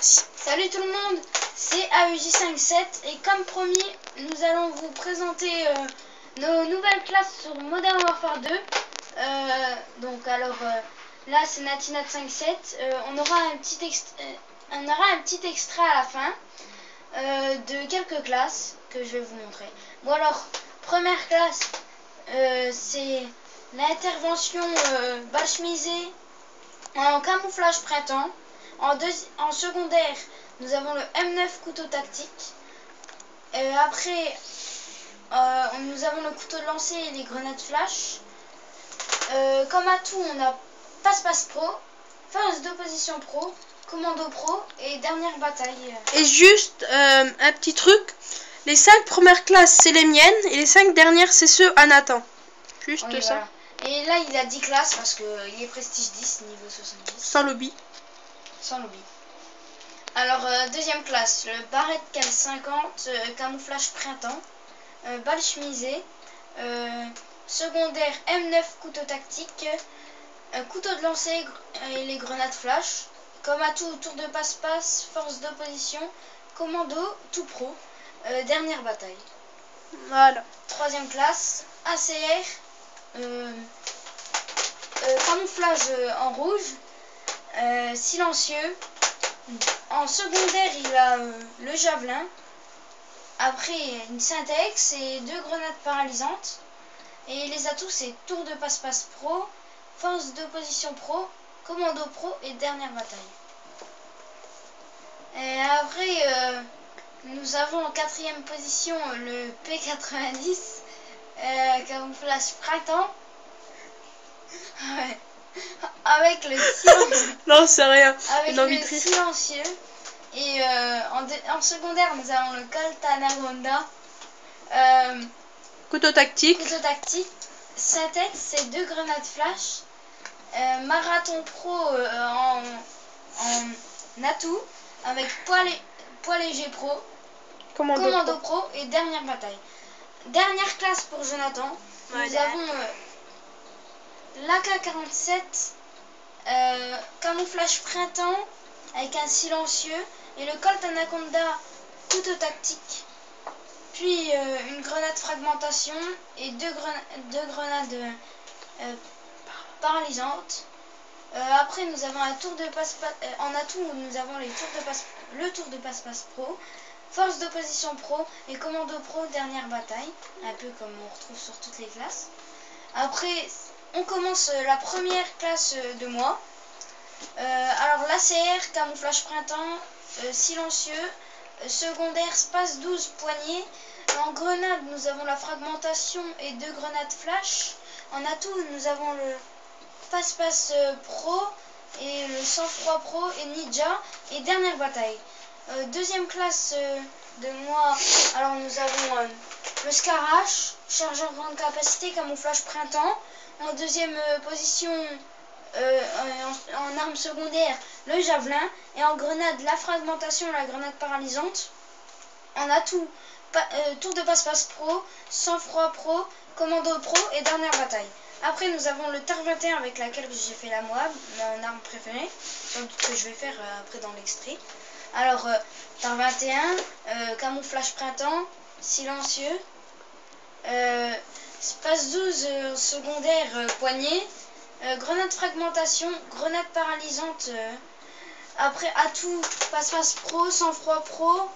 parti. Salut tout le monde, c'est AUJ57 et comme promis, nous allons vous présenter nos nouvelles classes sur Modern Warfare 2. Là c'est Natinat57. On aura un petit extrait à la fin de quelques classes que je vais vous montrer. Bon alors, première classe, c'est l'intervention balle chemisée en camouflage printemps. En secondaire, nous avons le M9 couteau tactique. Après, nous avons le couteau de lancer et les grenades flash. Comme atout, on a passe-passe pro, force d'opposition pro, commando pro et dernière bataille. Et juste un petit truc, les 5 premières classes c'est les miennes et les 5 dernières c'est ceux à Nathan. Juste oui, ça. Voilà. Et là il a 10 classes parce qu'il est prestige 10, niveau 70. Sans lobby. Sans lobby. Alors, deuxième classe, le Barrett Cal 50, camouflage printemps, balle chemisée, secondaire M9 couteau tactique, couteau de lancer et les grenades flash, comme atout tour de passe-passe, force d'opposition, commando, tout pro, dernière bataille. Voilà. Troisième classe, ACR, camouflage en rouge, silencieux. En secondaire, il a le javelin. Après, une syntex et 2 grenades paralysantes. Et les atouts, c'est tour de passe-passe pro, force d'opposition pro, commando pro et dernière bataille. Et après, nous avons en 4e position le P90, camouflage printemps. Ouais. Avec le silencieux. Non, c'est rien. Avec le silencieux. Et en secondaire, nous avons le Colt Anaconda. Couteau tactique. Couteau tactique. Syntex, c'est 2 grenades flash. Marathon pro en atout. Avec poids léger pro. Commando pro et dernière bataille. Dernière classe pour Jonathan. Voilà. Nous avons l'AK-47. Camouflage printemps avec un silencieux et le Colt Anaconda couteau tactique, puis une grenade fragmentation et deux grenades paralysantes. Après nous avons un tour de passe-passe, en atout nous avons le tour de passe-passe pro, force d'opposition pro et commando pro dernière bataille, un peu comme on retrouve sur toutes les classes. Après on commence la première classe de moi. Alors l'ACR, camouflage printemps, silencieux, secondaire, space 12, poignée. En grenade, nous avons la fragmentation et 2 grenades flash. En atout, nous avons le passe-passe pro et le sang-froid pro et ninja et dernière bataille. Deuxième classe de moi, alors nous avons le Scarache, chargeur grande capacité, camouflage printemps. En deuxième position, en arme secondaire, le javelin. Et en grenade, la fragmentation, la grenade paralysante. En atout, tour de passe-passe pro, sang-froid pro, commando pro et dernière bataille. Après, nous avons le TAR 21 avec laquelle j'ai fait la Moab, mon arme préférée, sans doute que je vais faire après dans l'extrait. Alors, TAR 21, camouflage printemps, silencieux, space 12 secondaire, poignée, grenade fragmentation, grenade paralysante. Après, atout, passe-passe pro, sang-froid pro,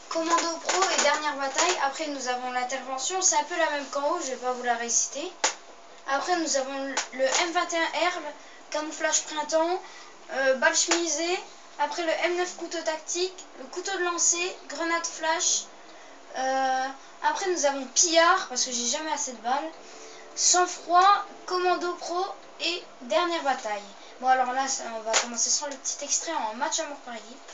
commando pro et dernière bataille. Après, nous avons l'intervention, c'est un peu la même qu'en haut, je vais pas vous la réciter. Après, nous avons le M21 Herbe, camouflage printemps, balle chemisée. Après, le M9 couteau tactique, le couteau de lancer, grenade flash. Après, nous avons pillard, parce que j'ai jamais assez de balles. Sang-froid, commando pro et dernière bataille. Bon, alors là, on va commencer sur le petit extrait en match à mort par équipe.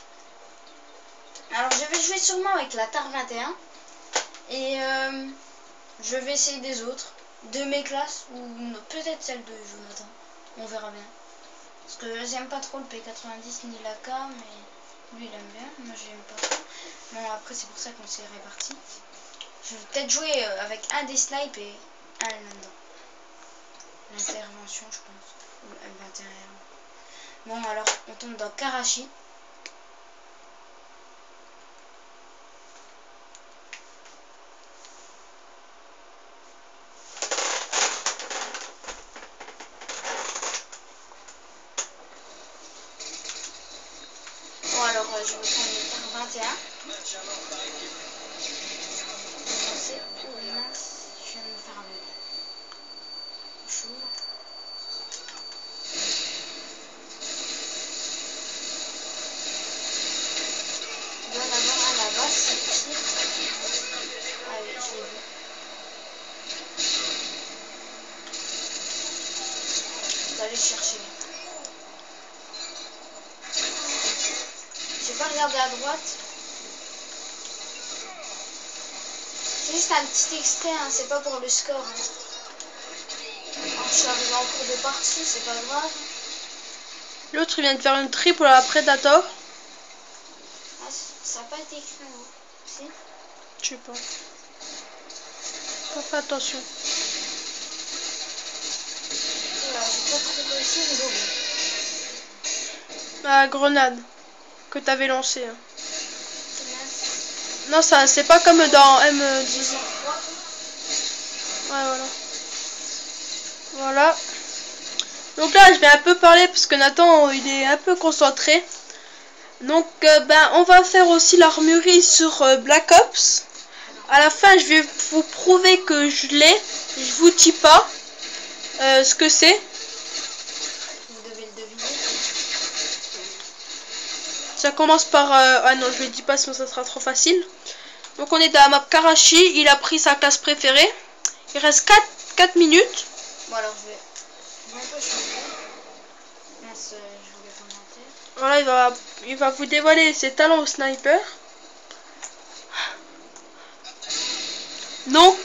Alors, je vais jouer sûrement avec la TAR 21. Et je vais essayer des autres. De mes classes, ou peut-être celle de Jonathan. On verra bien. Parce que j'aime pas trop le P90 ni l'AK, mais lui il aime bien. Moi j'aime pas trop. Bon, après, c'est pour ça qu'on s'est répartis. Je vais peut-être jouer avec un des snipes et un là-dedans. L'intervention, je pense. Ou le M21. Bon, alors, on tombe dans Karachi. je vais prendre le 21. Oh mince, je viens de me faire le chou. Il doit en avoir un là-bas, c'est petit. Ah oui, je l'ai vu. Je vais aller chercher. J'ai pas regardé à droite. C'est juste un petit extrait, hein, c'est pas pour le score. Hein. Alors, je suis arrivé en cours de partie, c'est pas grave. L'autre il vient de faire une triple à la Predator. Ah, ça n'a pas été écrit en haut. Si? Je sais pas. Pas fait attention. Oula, j'ai pas trop réussi, mais bon. La grenade que t'avais lancée. Hein. Non, ça c'est pas comme dans M10. Ouais, voilà. Voilà. Donc là, je vais un peu parler parce que Nathan, il est un peu concentré. Donc, ben, on va faire aussi l'armurerie sur Black Ops. À la fin, je vais vous prouver que je l'ai. Je vous dis pas ce que c'est. Vous devez le deviner. Ça commence par... ah non, je le dis pas sinon ça sera trop facile. Donc, on est dans la map Karachi. Il a pris sa classe préférée. Il reste 4 minutes. Bon, alors je vais un peu changer. Mince, je voulais commenter. Voilà, il va vous dévoiler ses talents au sniper. Donc,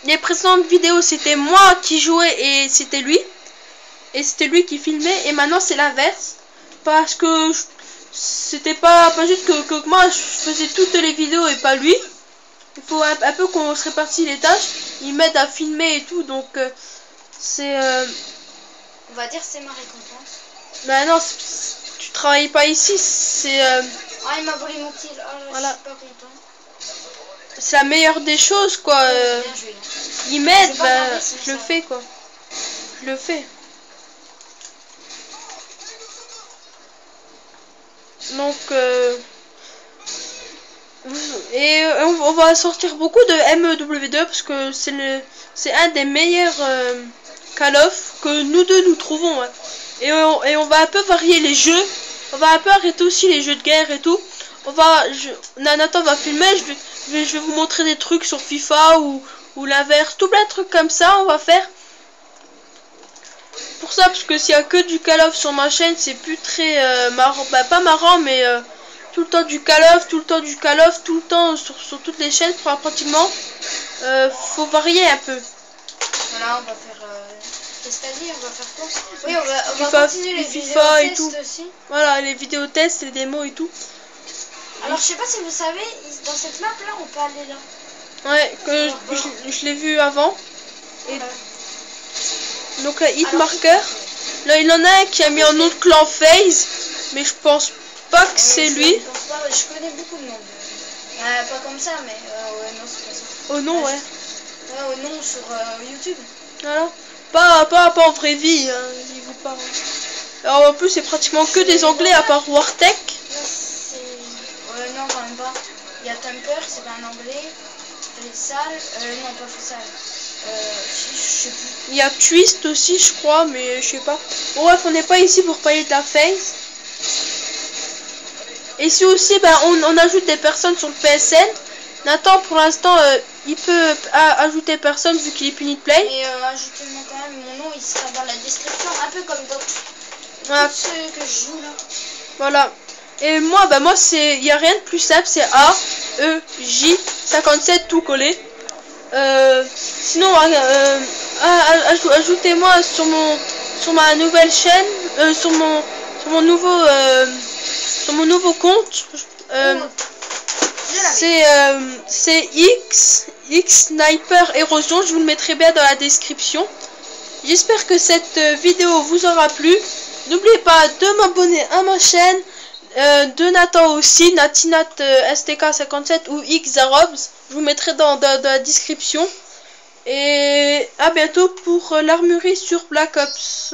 les précédentes vidéos, c'était moi qui jouais et c'était lui. Et c'était lui qui filmait. Et maintenant, c'est l'inverse. Parce que c'était pas juste que moi, je faisais toutes les vidéos et pas lui. Il faut un peu qu'on se répartit les tâches. Il m'aide à filmer et tout. Donc, c'est... On va dire c'est ma récompense. Ben non, tu travailles pas ici. C'est... Ah, il m'a volé mon kill. Ah, là, voilà. je suis pas content. C'est la meilleure des choses, quoi. Bien joué, Il m'aide, pas ben, regardé, je le fais, quoi. Je le fais. Donc, et on va sortir beaucoup de MEW2 parce que c'est un des meilleurs Call of que nous deux nous trouvons. Hein. Et on va un peu varier les jeux. On va un peu arrêter aussi les jeux de guerre et tout. Nathan va filmer. Je vais vous montrer des trucs sur FIFA ou l'inverse. Tout plein de trucs comme ça on va faire. Pour ça, parce que s'il y a que du Call of sur ma chaîne, c'est plus très marrant. Bah, pas marrant, mais tout le temps du Call of, tout le temps du Call of, tout le temps sur toutes les chaînes, pratiquement. Faut varier un peu. Voilà, on va faire... Qu'est-ce que t'as dit? On va faire quoi? Oui, on va FIFA, continuer les FIFA vidéos et tout. aussi. Voilà, les vidéos tests, les démos et tout. Alors, je sais pas si vous savez, dans cette map là, on peut aller là. Ouais, que je l'ai vu avant. Et donc là, hit marker. Là, il y en a un qui a mis un autre clan FaZe, mais je pense pas que c'est lui. Je pense pas, je connais beaucoup de monde. Pas comme ça, mais ouais, non, c'est pas ça. Oh non, ouais. Ouais, non, sur YouTube. Voilà. Pas en vraie vie, hein, il vous parle. Alors en plus, c'est pratiquement que des anglais à part Wartech. Là, c'est... non, quand même pas. Il y a Thumper, c'est pas un anglais. Faisal, non, pas Faisal. Je sais plus. Il y a Twist aussi, je crois, mais je sais pas. Bon, bref, on n'est pas ici pour parler de la FaZe. Et ici aussi, ben, on ajoute des personnes sur le PSN. Nathan, pour l'instant, il peut ajouter personne vu qu'il est puni de play. Et ajoutez-moi quand même, mon nom il sera dans la description, un peu comme dans Voilà. tous ceux que je joue là. Voilà. Et moi, ben moi, il n'y a rien de plus simple, c'est AEJ57 tout collé. Sinon, ajoutez-moi sur ma nouvelle chaîne, sur mon nouveau compte. C'est X Sniper Erosion. Je vous le mettrai bien dans la description. J'espère que cette vidéo vous aura plu. N'oubliez pas de m'abonner à ma chaîne, de Nathan aussi, Natinat STK57 ou Xarobs. Je vous mettrai dans la description. Et à bientôt pour l'armurerie sur Black Ops.